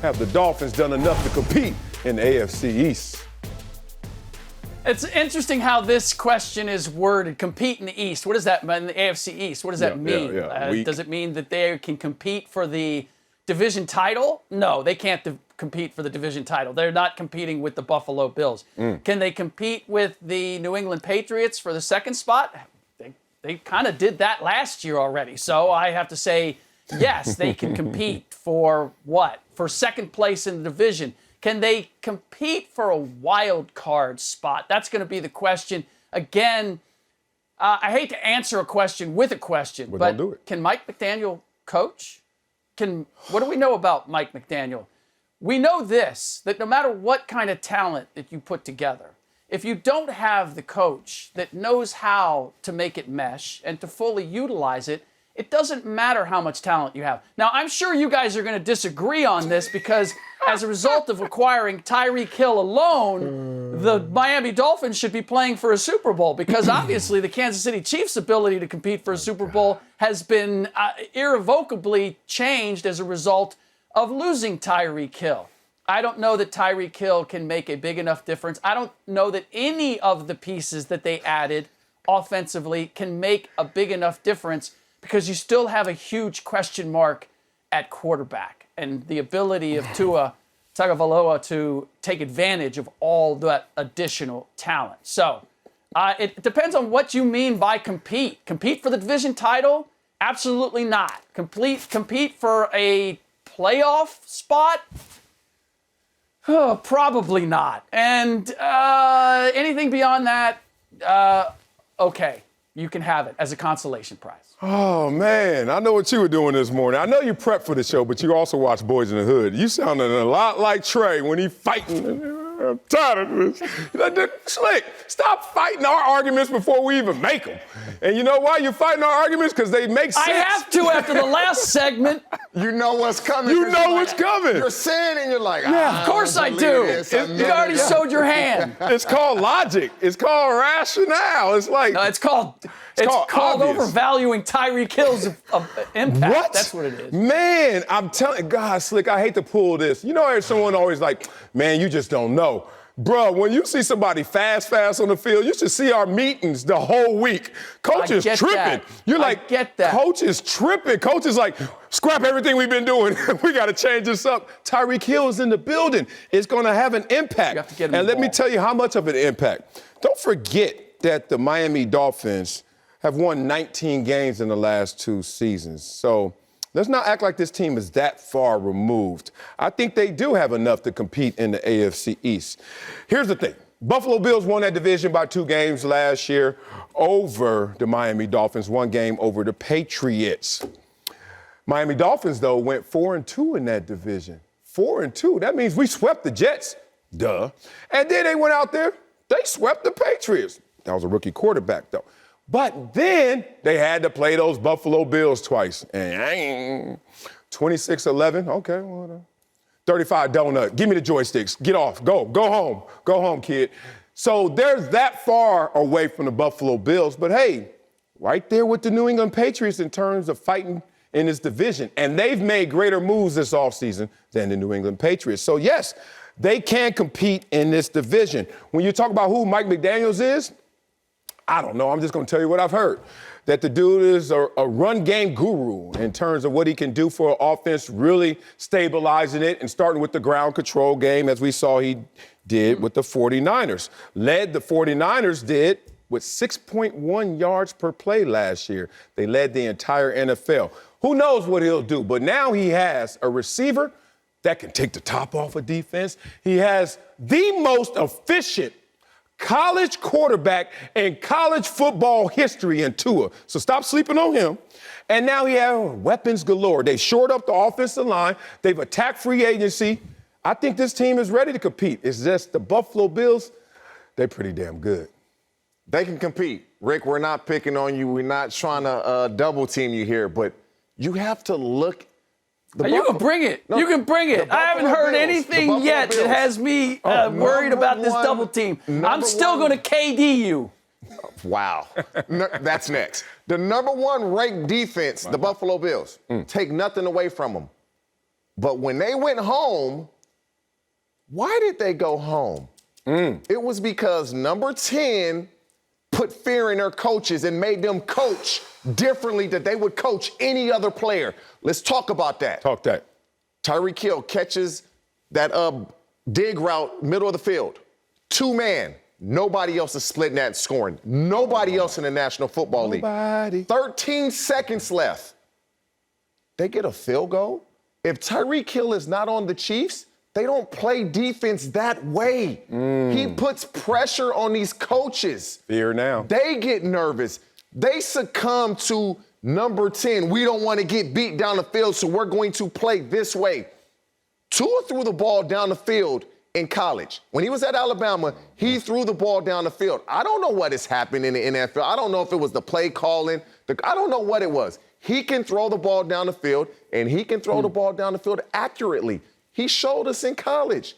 have the Dolphins done enough to compete in the AFC East? It's interesting how this question is worded. Compete in the East. What does that mean? In the AFC East. What does that mean? Does it mean that they can compete for the division title? No, they can't compete for the division title. They're not competing with the Buffalo Bills. Can they compete with the New England Patriots for the second spot? They kind of did that last year already. So I have to say, yes, they can compete for what? For second place in the division. Can they compete for a wild card spot? That's going to be the question. Again, I hate to answer a question with a question, Well, but don't do it. Can Mike McDaniel coach? What do we know about Mike McDaniel? We know this, that no matter what kind of talent that you put together, if you don't have the coach that knows how to make it mesh and to fully utilize it, it doesn't matter how much talent you have. Now, I'm sure you guys are going to disagree on this because as a result of acquiring Tyreek Hill alone, the Miami Dolphins should be playing for a Super Bowl because obviously the Kansas City Chiefs' ability to compete for a Super Bowl has been irrevocably changed as a result of losing Tyreek Hill. I don't know that Tyreek Hill can make a big enough difference. I don't know that any of the pieces that they added offensively can make a big enough difference because you still have a huge question mark at quarterback and the ability of Tua Tagovailoa to take advantage of all that additional talent. So it depends on what you mean by compete. Compete for the division title? Absolutely not. Compete for a playoff spot? Probably not. And anything beyond that, okay, you can have it as a consolation prize. Oh, man, I know what you were doing this morning. I know you prepped for the show, but you also watch Boys in the Hood. You sounded a lot like Trey when he fighting. I'm tired of this. Slick, stop fighting our arguments before we even make them. And you know why you're fighting our arguments? Because they make sense. I have to after the last segment. You know what's coming. You know what's coming. You're saying and you're like, yeah, of course I do. You already showed your hand. It's called logic. It's called rationale. It's like... No, it's called overvaluing Tyreek Hill's impact. What? That's what it is. Man, I'm telling God, Slick, I hate to pull this. You know, someone always like, man, you just don't know. Bro, when you see somebody fast on the field, you should see our meetings the whole week. Coach is tripping. That. You're like, I get that. Coach is tripping. Coach is like, scrap everything we've been doing. We got to change this up. Tyreek Hill is in the building. It's going to have an impact. You have to get him and let me involved. tell you how much of an impact. Don't forget that the Miami Dolphins have won 19 games in the last 2 seasons. So let's not act like this team is that far removed. I think they do have enough to compete in the AFC East. Here's the thing. Buffalo Bills won that division by 2 games last year over the Miami Dolphins, 1 game over the Patriots. Miami Dolphins, though, went 4-2 in that division. 4-2. That means we swept the Jets. Duh. And then they went out there, they swept the Patriots. That was a rookie quarterback, though. But then they had to play those Buffalo Bills twice. And 26-11, okay, whatever. 35 donut, give me the joysticks, get off, go home, kid. So they're that far away from the Buffalo Bills, but hey, right there with the New England Patriots in terms of fighting in this division. And they've made greater moves this offseason than the New England Patriots. So yes, they can compete in this division. When you talk about who Mike McDaniels is, I don't know. I'm just going to tell you what I've heard. That the dude is a run game guru in terms of what he can do for an offense, really stabilizing it and starting with the ground control game, as we saw he did with the 49ers. Led the 49ers did with 6.1 yards per play last year. They led the entire NFL. Who knows what he'll do? But now he has a receiver that can take the top off of defense. He has the most efficient college quarterback in college football history in Tua. So stop sleeping on him. And now he has weapons galore. They shored up the offensive line. They've attacked free agency. I think this team is ready to compete. It's just the Buffalo Bills, they're pretty damn good. They can compete. Rick, we're not picking on you. We're not trying to double team you here, but you have to look. You can bring it. No, you can bring it. I haven't heard anything yet that has me worried about this double team. I'm still going to KD you. Wow. That's next. The number 1 ranked defense, the Buffalo Bills. Take nothing away from them. But when they went home, why did they go home? It was because number 10 put fear in their coaches and made them coach differently than they would coach any other player. Let's talk about that. Talk that. Tyreek Hill catches that dig route, middle of the field. 2-man. Nobody else is splitting that and scoring. Nobody else in the National Football League. 13 seconds left. They get a field goal. If Tyreek Hill is not on the Chiefs, they don't play defense that way. He puts pressure on these coaches. Fear now. They get nervous. They succumb to number 10. We don't want to get beat down the field, so we're going to play this way. Tua threw the ball down the field in college. When he was at Alabama, he threw the ball down the field. I don't know what has happened in the NFL. I don't know if it was the play calling. I don't know what it was. He can throw the ball down the field, and he can throw the ball down the field accurately. He showed us in college.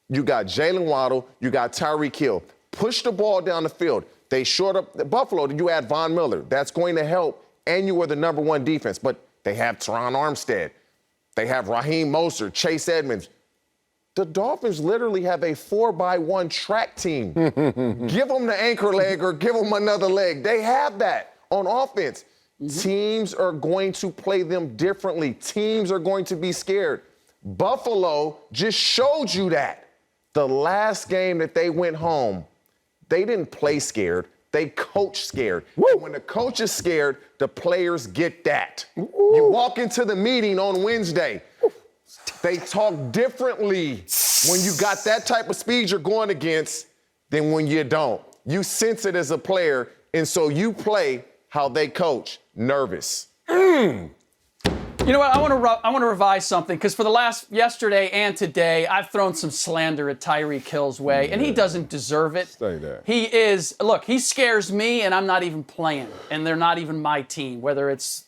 You got Jalen Waddle, you got Tyreek Hill. Push the ball down the field. They short up the Buffalo. You add Von Miller. That's going to help, and you are the number 1 defense. But they have Teron Armstead. They have Raheem Mostert, Chase Edmonds. The Dolphins literally have a 4x1 track team. Give them the anchor leg or give them another leg. They have that on offense. Teams are going to play them differently. Teams are going to be scared. Buffalo just showed you that. The last game that they went home, they didn't play scared. They coach scared. And when the coach is scared, the players get that. You walk into the meeting on Wednesday, they talk differently when you got that type of speed you're going against than when you don't. You sense it as a player, and so you play how they coach, nervous. You know what? I want to revise something because for yesterday and today, I've thrown some slander at Tyreek Hill's way, and he doesn't deserve it. Say that. He scares me, and I'm not even playing, and they're not even my team, whether it's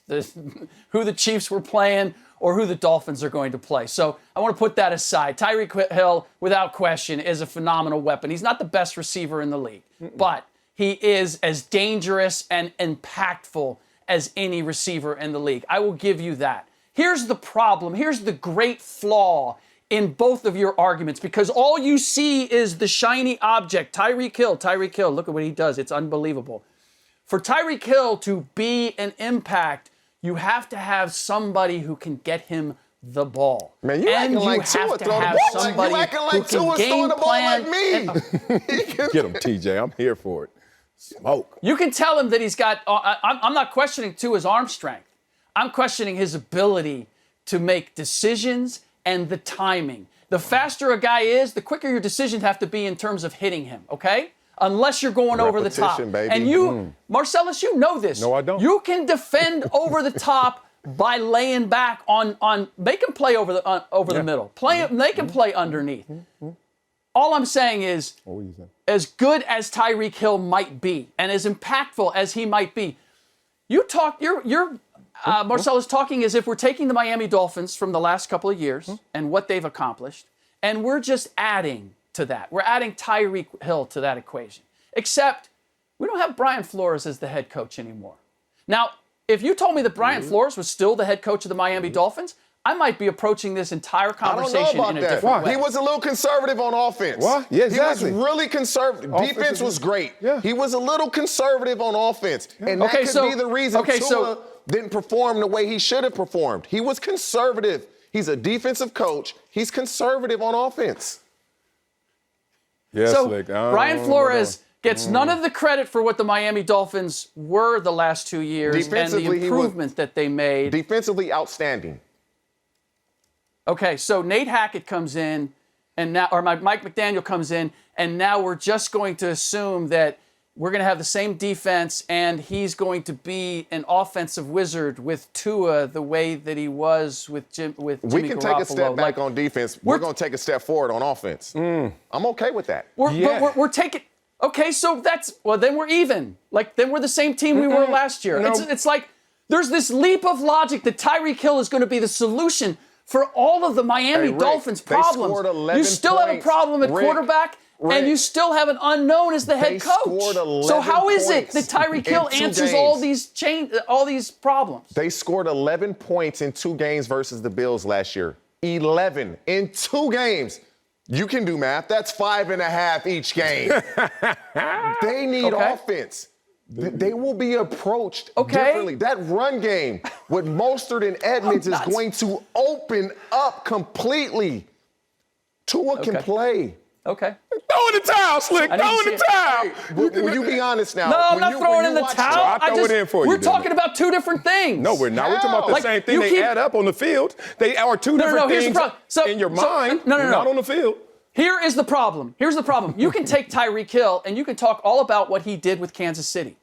who the Chiefs were playing or who the Dolphins are going to play. So I want to put that aside. Tyreek Hill, without question, is a phenomenal weapon. He's not the best receiver in the league, but he is as dangerous and impactful as any receiver in the league. I will give you that. Here's the problem. Here's the great flaw in both of your arguments because all you see is the shiny object. Tyreek Hill, look at what he does. It's unbelievable. For Tyreek Hill to be an impact, you have to have somebody who can get him the ball. Man, you acting like Tua throwing the ball like you acting like Tua's throwing the ball like me. Get him, TJ. I'm here for it. Smoke. You can tell him that he's got. I'm not questioning Tua's arm strength. I'm questioning his ability to make decisions and the timing. The faster a guy is, the quicker your decisions have to be in terms of hitting him. Okay. Unless you're going over the top. Baby. And you, Marcellus, you know this. No, I don't. You can defend over the top by laying back on make him play over the middle. They can play underneath. All I'm saying is, as good as Tyreek Hill might be, and as impactful as he might be, Marcellus talking as if we're taking the Miami Dolphins from the last couple of years and what they've accomplished, and we're just adding to that. We're adding Tyreek Hill to that equation. Except we don't have Brian Flores as the head coach anymore. Now, if you told me that Brian Flores was still the head coach of the Miami Dolphins, I might be approaching this entire conversation in a different way. He was a little conservative on offense. What? Yeah, exactly. He was really conservative. Defense was great. Yeah. He was a little conservative on offense. Yeah. And that could be the reason Tua didn't perform the way he should have performed. He was conservative. He's a defensive coach. He's conservative on offense. Yes, so Slick. Brian Flores gets none of the credit for what the Miami Dolphins were the last 2 years and the improvement that they made. Defensively outstanding. Okay, so Nate Hackett comes in, and now, or Mike McDaniel comes in, and now we're just going to assume that we're going to have the same defense, and he's going to be an offensive wizard with Tua the way that he was with Jimmy Garoppolo. We can take a step back on defense. We're going to take a step forward on offense. I'm okay with that. But we're taking. Okay, so then we're even. Then we're the same team we were last year. No. It's like there's this leap of logic that Tyreek Hill is going to be the solution for all of the Miami Dolphins problems. You still have a problem at quarterback, and you still have an unknown as the head coach. So how is it that Tyreek Hill answers all these problems? They scored 11 points in 2 games versus the Bills last year. 11 in 2 games. You can do math. That's 5.5 each game. They need offense. They will be approached differently. That run game with Mostert and Edmonds is going to open up completely. Tua can play. Okay. Throw in the towel, Slick. Throw in the towel. Will you be honest now? No, I'm not throwing in the towel. I'll throw it in for you. We're talking about 2 different things. No, we're not. We're talking about the same thing. They add up on the field. They are 2 different things in your mind, not on the field. Here is the problem. Here's the problem. You can take Tyreek Hill and you can talk all about what he did with Kansas City.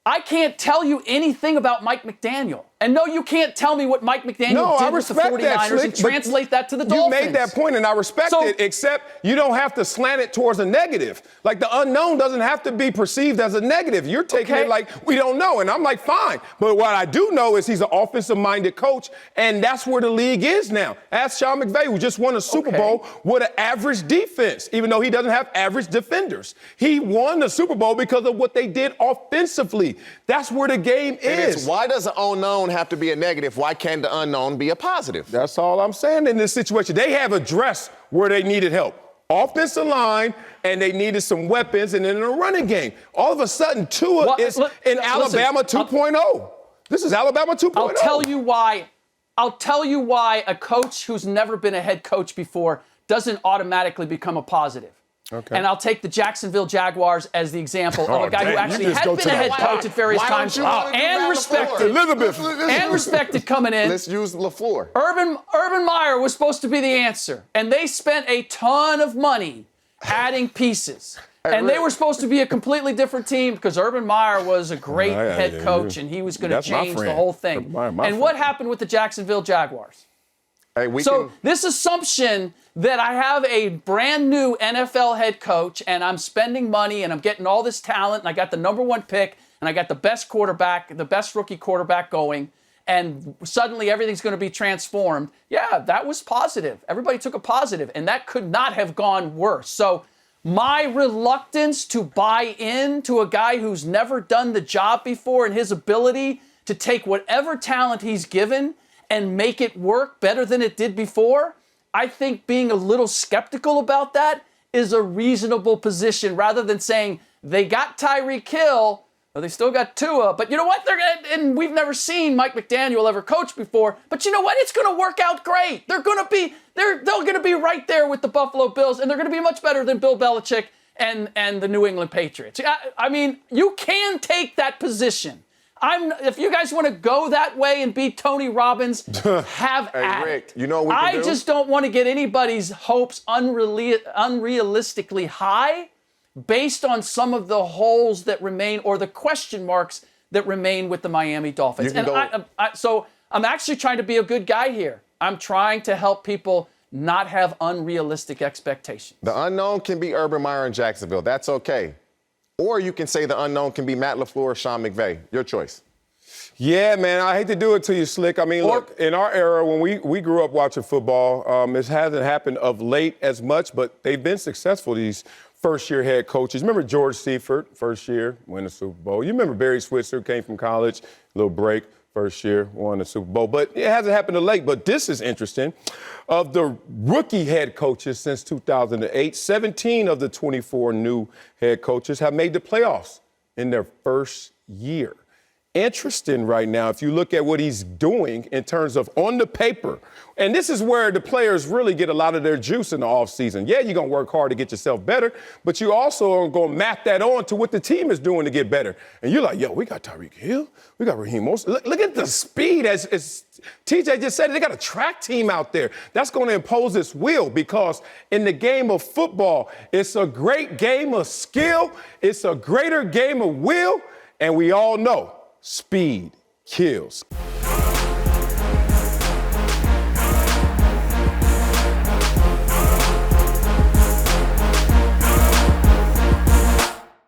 I can't tell you anything about Mike McDaniel. And no, you can't tell me what Mike McDaniel did with the 49ers and translate that to the Dolphins. You made that point, and I respect it, except you don't have to slant it towards a negative. Like, the unknown doesn't have to be perceived as a negative. You're taking it like, we don't know. And I'm like, fine. But what I do know is he's an offensive-minded coach, and that's where the league is now. Ask Sean McVay, who just won a Super Bowl with an average defense, even though he doesn't have average defenders. He won the Super Bowl because of what they did offensively. That's where the game is. Why does the unknown have to be a negative? Why can't the unknown be a positive? That's all I'm saying in this situation. They have addressed where they needed help. Offensive line, and they needed some weapons, and then in a running game. All of a sudden, Tua is in Alabama 2.0. This is Alabama 2.0. I'll tell you why a coach who's never been a head coach before doesn't automatically become a positive. Okay. And I'll take the Jacksonville Jaguars as the example of a guy who actually had been a head coach at various times and respected. And respected coming in. Let's use LaFleur. Urban Meyer was supposed to be the answer, and they spent a ton of money adding pieces. And they were supposed to be a completely different team because Urban Meyer was a great head coach, and he was going to change the whole thing. And what happened with the Jacksonville Jaguars? This assumption that I have a brand new NFL head coach and I'm spending money and I'm getting all this talent and I got the #1 pick and I got the best quarterback, the best rookie quarterback going, and suddenly everything's going to be transformed. Yeah, that was positive. Everybody took a positive, and that could not have gone worse. So my reluctance to buy into a guy who's never done the job before and his ability to take whatever talent he's given and make it work better than it did before, I think being a little skeptical about that is a reasonable position rather than saying they got Tyreek Hill, or they still got Tua, but you know what? And we've never seen Mike McDaniel ever coach before, but you know what? It's going to work out great. They're going to be right there with the Buffalo Bills, and they're going to be much better than Bill Belichick and the New England Patriots. I mean, you can take that position. If you guys want to go that way and beat Tony Robbins, have at Rick, it. You know what we can do? just don't want to get anybody's hopes unrealistically high based on some of the holes that remain or the question marks that remain with the Miami Dolphins. So I'm actually trying to be a good guy here. I'm trying to help people not have unrealistic expectations. The unknown can be Urban Meyer in Jacksonville. That's okay. Or you can say the unknown can be Matt LaFleur or Sean McVay. Your choice. Yeah, man, I hate to do it to you, Slick. I mean, look, in our era, when we grew up watching football, it hasn't happened of late as much, but they've been successful, these first-year head coaches. Remember George Seifert, first year, win the Super Bowl. You remember Barry Switzer, came from college, little break, first year, won the Super Bowl. But it hasn't happened of late. But this is interesting. Of the rookie head coaches since 2008, 17 of the 24 new head coaches have made the playoffs in their first year. Interesting right now, if you look at what he's doing in terms of on the paper. And this is where the players really get a lot of their juice in the offseason. Yeah, you're going to work hard to get yourself better, but you also are going to map that on to what the team is doing to get better. And you're like, yo, we got Tyreek Hill. We got Raheem Mostert. Look at the speed. As TJ just said, they got a track team out there. That's going to impose its will because in the game of football, it's a great game of skill. It's a greater game of will. And we all know speed kills.